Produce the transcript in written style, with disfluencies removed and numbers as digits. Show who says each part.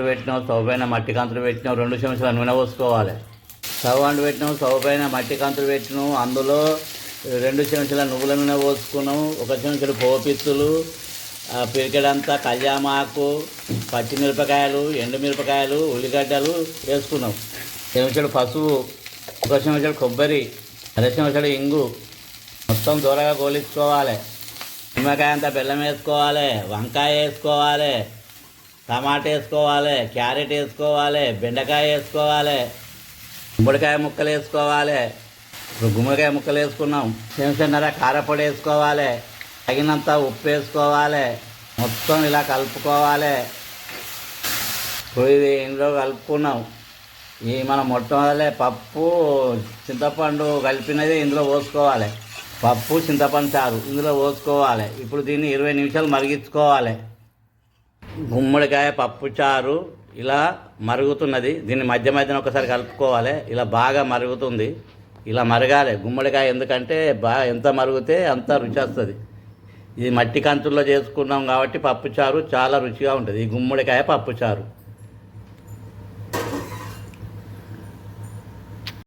Speaker 1: పెట్టినావు స్టవ్ పైన మట్టి కంతులు పెట్టినావు 2 చెంచాల నూనె పోసుకోవాలి. స్టవ్ అంటు పెట్టినావు స్టవ్ పైన మట్టి కంతులు పెట్టినావు అందులో 2 చెంచాల నువ్వుల నూనె పోసుకున్నావు. 1 చెంచాడు పోపిత్తులు, పిరికెడంతా కళ్యామాకు, పచ్చిమిరపకాయలు, ఎండుమిరపకాయలు, ఉల్లిగడ్డలు వేసుకున్నావు. చెంచాడు పసుపు, 1 చెంచాడు కొబ్బరి, 1/2 చెంచాడు ఇంగు మొత్తం దూరగా గోలించుకోవాలి. నిమ్మకాయ అంతా బెల్లం వేసుకోవాలి, వంకాయ వేసుకోవాలి, టమాటా వేసుకోవాలి, క్యారెట్ వేసుకోవాలి, బెండకాయ వేసుకోవాలి, గుమ్మడికాయ ముక్కలు వేసుకోవాలి. ఇప్పుడు గుమ్మడికాయ ముక్కలు వేసుకున్నాం. చెంచాన్నర కారపొడి వేసుకోవాలి, తగినంత ఉప్పు వేసుకోవాలి. మొత్తం ఇలా కలుపుకోవాలి. ఇప్పుడు ఇది ఇందులో కలుపుకున్నాం. ఈ మనం మొట్టమొదలే పప్పు చింతపండు కలిపినది ఇందులో పోసుకోవాలి. పప్పు చింతపండు చారు ఇందులో పోసుకోవాలి. ఇప్పుడు దీన్ని 20 నిమిషాలు మరిగించుకోవాలి. గుమ్మడికాయ పప్పు చారు ఇలా మరుగుతున్నది. దీన్ని మధ్య మధ్యన ఒకసారి కలుపుకోవాలి. ఇలా బాగా మరుగుతుంది. ఇలా మరగాలి గుమ్మడికాయ, ఎందుకంటే బాగా ఎంత మరుగుతే అంత రుచి వస్తుంది. ఇది మట్టి కంచుల్లో చేసుకున్నాం కాబట్టి పప్పు చారు చాలా రుచిగా ఉంటుంది. ఈ గుమ్మడికాయ పప్పు చారు.